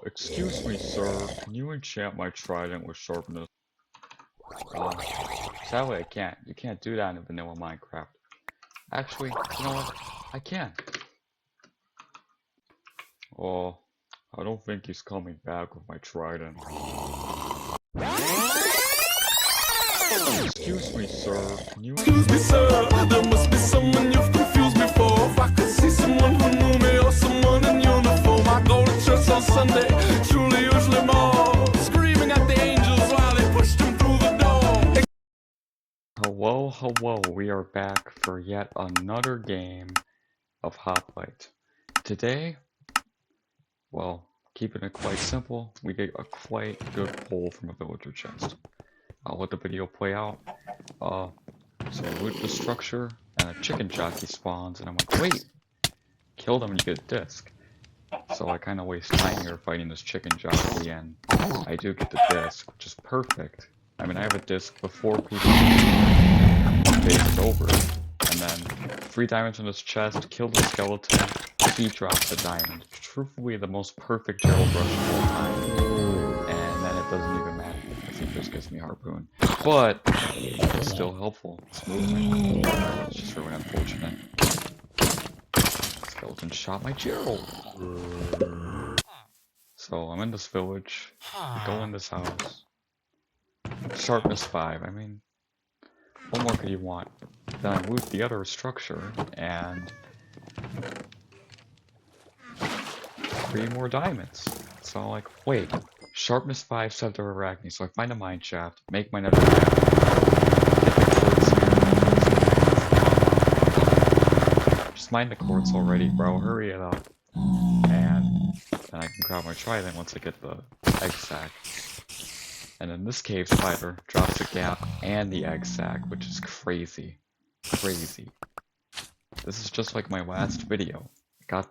Excuse me, sir. Can you enchant my trident with sharpness? Sadly, I can't. You can't do that in vanilla Minecraft. Actually, you know what? I can. Oh, I don't think he's coming back with my trident. Excuse me, sir. Can you... Excuse me, sir. There must be someone you've confused before. If I could see someone who knew me or someone in uniform, I go to church on Sunday, truly, usually more. Screaming at the angels while they pushed him through the door. Hello, hello. We are back for yet another game of Hoplite. Today, well, keeping it quite simple, we get a quite good pull from a villager chest. I'll let the video play out. So I loot the structure, and a chicken jockey spawns, and I'm like, wait! Kill them and you get a disc. So I kind of waste time here fighting this chicken jockey, and I do get the disc, which is perfect. I mean, I have a disc before people phase over, and then 3 diamonds in his chest, kill the skeleton, he drops a diamond. Truthfully, the most perfect Gerald rush of all time. And then it doesn't even matter if he just gives me harpoon. But it's still helpful. It's movement. It's just really unfortunate. Skeleton shot my Gerald. So I'm in this village. I go in this house. Sharpness 5. I mean, what more could you want? Then I loot the other structure and 3 more diamonds. So I'm like, wait, Sharpness 5, Scepter of Arachne. So I find a mine shaft, make my nether raft, just mine the quartz already, bro. Hurry it up. And then I can grab my trident once I get the egg sack. And then this cave spider drops a gap and the egg sack, which is crazy. Crazy. This is just like my last video. I got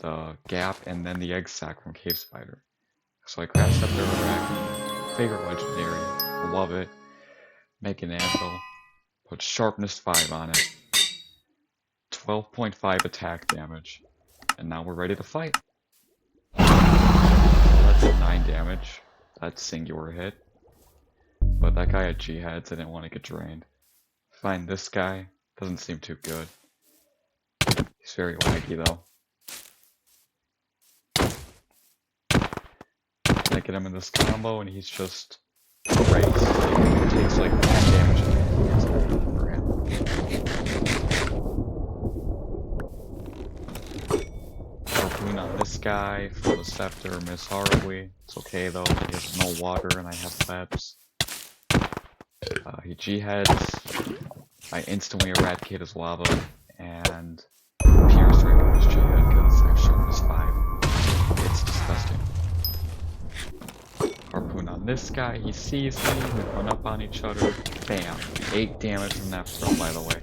the gap and then the egg sack from cave spider. So I grabbed Scepter of Arachne, favorite legendary, love it. Make an anvil, put sharpness 5 on it, 12.5 attack damage, and now we're ready to fight. That's a 9 damage. That's singular hit. But that guy had G-heads, I didn't want to get drained. Find this guy, doesn't seem too good. He's very laggy though. I get him in this combo and he's just great. He takes like 10 damage and he gets over for him. Harpoon on this guy for the scepter, miss horribly. It's okay though, he has no water and I have webs. He G-heads. I instantly eradicate his lava and pierce right with his G-head because I have sharpness 5. It's disgusting. Harpoon on this guy, he sees me, we run up on each other, bam, 8 damage from that throw by the way.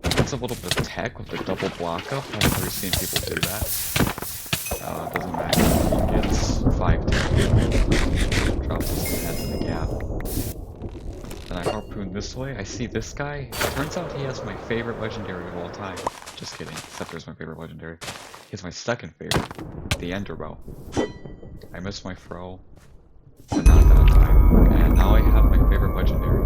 That's a little bit of tech with the double block up, I've never seen people do that. Doesn't matter, he gets 5 damage, drops his head in the gap. Then I harpoon this way, I see this guy, it turns out he has my favorite legendary of all time. Just kidding, Scepter's my favorite legendary. He has my second favorite, the Enderbow. I missed my throw, but not that time. And now I have my favorite legendary.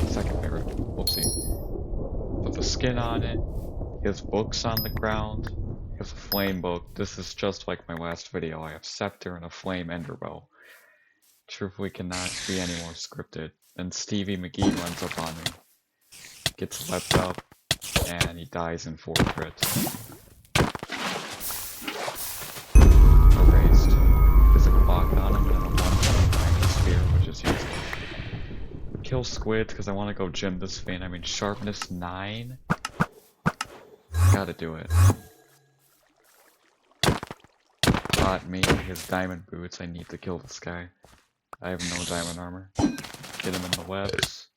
Second favorite. Whoopsie. Put the skin on it. He has books on the ground. He has a flame book. This is just like my last video. I have Scepter and a flame enderbow. Truthfully cannot be any more scripted. Then Stevie McGee runs up on me. Gets leapt up. And he dies in 4 crits. On him and then a 1 sphere, which is useful. Kill squids because I want to go gym this fin. I mean, sharpness 9. Gotta do it. Not me, his diamond boots. I need to kill this guy. I have no diamond armor. Get him in the webs.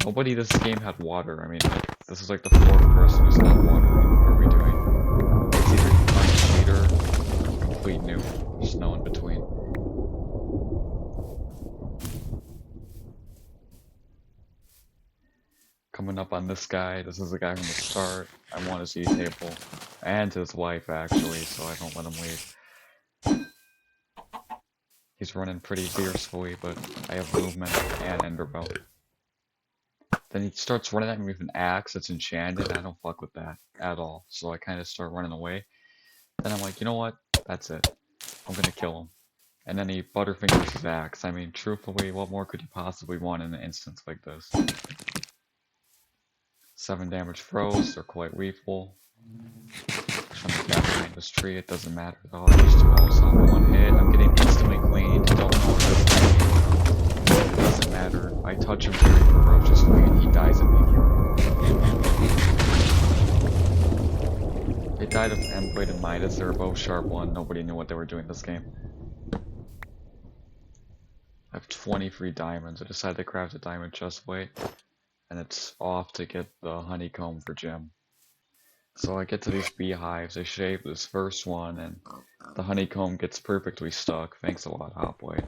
Nobody this game had water. I mean, like, this is like the 4th person who's not water. What are we doing? It's either complete cheater or complete noob. There's no in between. Coming up on this guy. This is the guy from the start. I want his E table. and his wife actually, so I don't let him leave. He's running pretty fiercely, but I have movement and Enderbow. Then he starts running at me with an axe that's enchanted. I don't fuck with that at all, so I kind of start running away. Then I'm like, you know what? That's it. I'm gonna kill him. And then he butterfingers his axe. I mean, truthfully, what more could you possibly want in an instance like this? 7 damage throws, they're quite lethal. Trying to get behind this tree, it doesn't matter though. These two almost on one hit. I'm getting instantly cleaned. Don't know what this is. It doesn't matter. I touch him very ferociously and he dies immediately. They died of Endblade and Midas. They were both sharp 1. Nobody knew what they were doing this game. I have 23 diamonds. I decided to craft a diamond chest plate. And it's off to get the honeycomb for Jim. So I get to these beehives, I shave this first one, and the honeycomb gets perfectly stuck. Thanks a lot, Hoplite.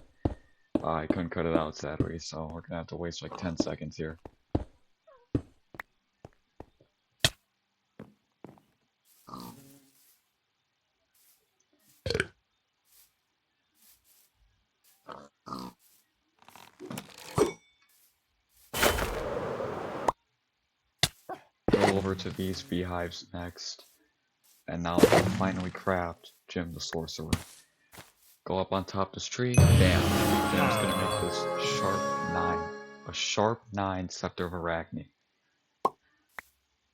I couldn't cut it out sadly, so we're gonna have to waste like 10 seconds here. Go over to these beehives next, and now I can finally craft Jim the Sorcerer. Go up on top of this tree, bam! Jim's gonna make this sharp 9. A sharp 9 Scepter of Arachne.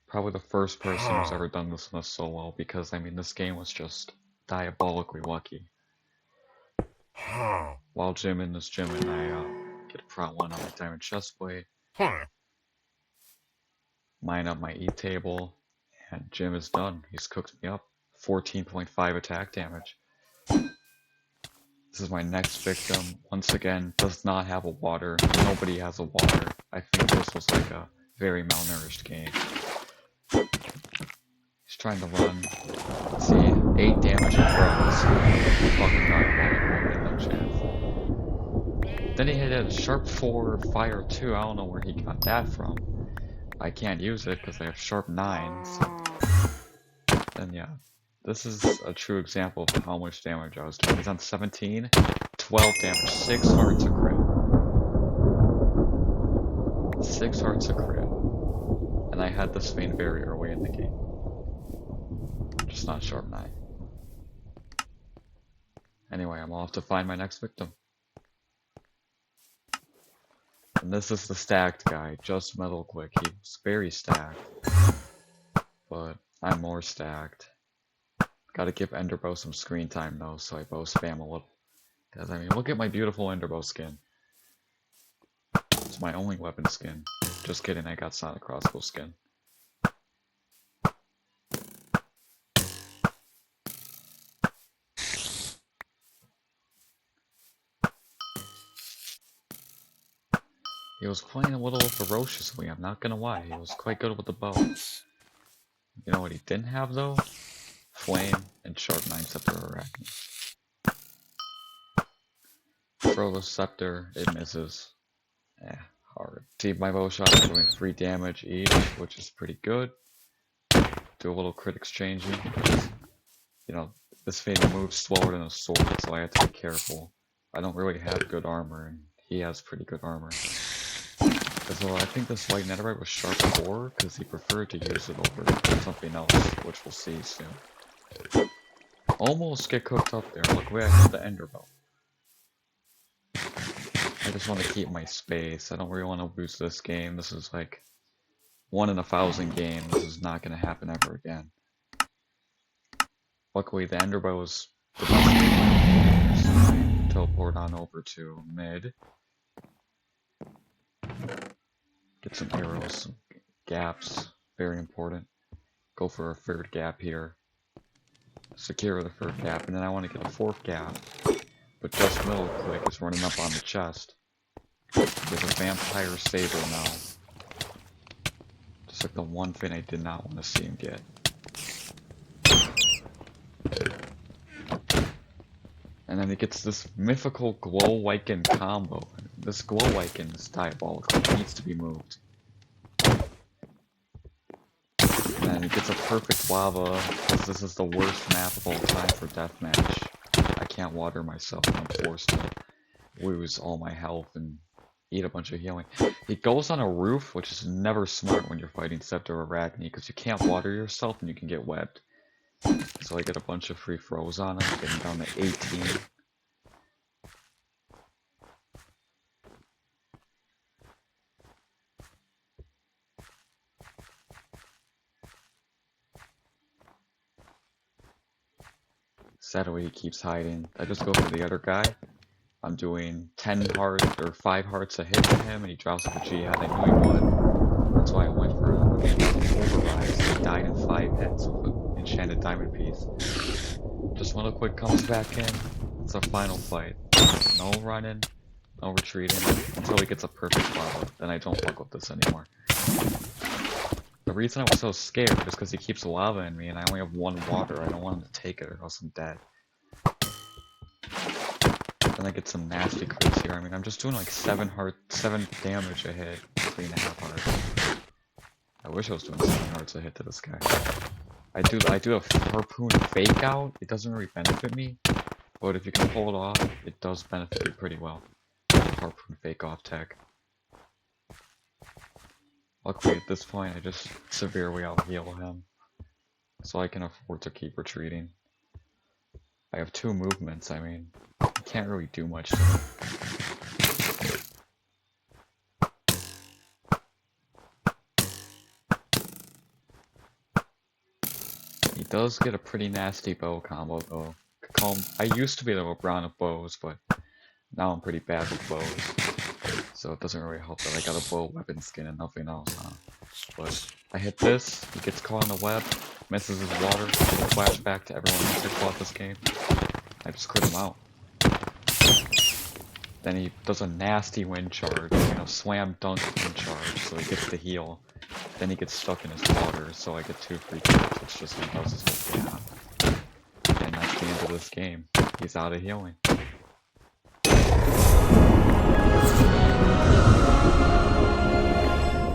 Probably the first person who's ever done this in a solo, because I mean this game was just diabolically lucky. While Jim in this gym and I get a Prot 1 on my diamond chestplate, mine up my E-table, and Jim is done. He's cooked me up. 14.5 attack damage. This is my next victim. Once again, does not have a water. Nobody has a water. I think this was like a very malnourished game. He's trying to run. Let's see, 8 damage and throws. Fucking diabolical, no chance. Then he hit a sharp 4 fire 2. I don't know where he got that from. I can't use it because I have sharp 9. So. Then yeah, this is a true example of how much damage I was doing. He's on 17, 12 damage, 6 hearts a crit. 6 hearts a crit. And I had this vein very early in the game. Just not sharp 9. Anyway, I'm off to find my next victim. And this is the stacked guy, just metal quick. He's very stacked. But I'm more stacked. Gotta give Enderbow some screen time though, so I bow spam a little. Because I mean, look at my beautiful Enderbow skin. It's my only weapon skin. Just kidding, I got Sonic Crossbow skin. He was playing a little ferociously, I'm not gonna lie. He was quite good with the bow. You know what he didn't have though? Flame and sharp 9 Scepter of Arachne. Throw the scepter, it misses. Eh, hard. See, my bow shots are doing 3 damage each, which is pretty good. Do a little crit exchanging. You know, this thing moves slower than a sword, so I have to be careful. I don't really have good armor, and he has pretty good armor. So I think this white netherite was sharp 4, because he preferred to use it over something else, which we'll see soon. Almost get cooked up there. Look where I have the Enderbow. I just want to keep my space. I don't really want to lose this game. This is like 1 in 1,000 game. This is not going to happen ever again. Luckily, the Enderbow is the best. So I teleport on over to mid. Get some arrows, some gaps. Very important. Go for a 3rd gap here. Secure the 3rd gap, and then I want to get a 4th gap. But just middle click is running up on the chest. There's a vampire saber now. Just like the one thing I did not want to see him get. And then he gets this mythical glow icon combo. This glow icon is diabolical. It needs to be moved. And then he gets a perfect lava, because this is the worst map of all time for Deathmatch. I can't water myself, and I'm forced to lose all my health and eat a bunch of healing. He goes on a roof, which is never smart when you're fighting Scepter Arachne, because you can't water yourself and you can get wet. So I get a bunch of free throws on him, getting down to 18. Sadly, he keeps hiding. I just go for the other guy. I'm doing 10 hearts or 5 hearts a hit to him, and he drops with a jihad. I knew he would. That's why I went for him. Overrise. He died in 5 hits with an enchanted diamond piece. Just when a quick comes back in, it's a final fight. No running, no retreating, until he gets a perfect lava. Then I don't fuck with this anymore. The reason I was so scared is because he keeps lava in me, and I only have 1 water. I don't want him to take it, or else I'm dead. Then I get some nasty crits here. I mean, I'm just doing like 7 damage a hit, 3.5 hearts. I wish I was doing 7 hearts a hit to this guy. I do a harpoon fake out. It doesn't really benefit me, but if you can pull it off, it does benefit you pretty well. Harpoon fake off tech. Luckily at this point, I just severely out heal him, so I can afford to keep retreating. I have 2 movements. I mean, I can't really do much to him. He does get a pretty nasty bow combo though. I used to be able to run with bows, but now I'm pretty bad with bows. So it doesn't really help that I got a bow weapon skin and nothing else, huh? But I hit this, he gets caught in the web, misses his water, flashback to everyone else who fought this game. I just crit him out. Then he does a nasty wind charge, slam dunk wind charge, so he gets the heal. Then he gets stuck in his water, so I get 2 free kills, which just undoes his whole game. And that's the end of this game. He's out of healing.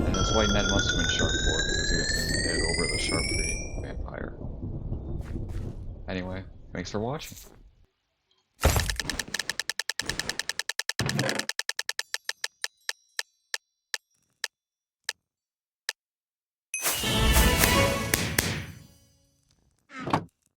And his white net must have been Sharp 4 because he was in it over the Sharp 3 vampire. Anyway, thanks for watching.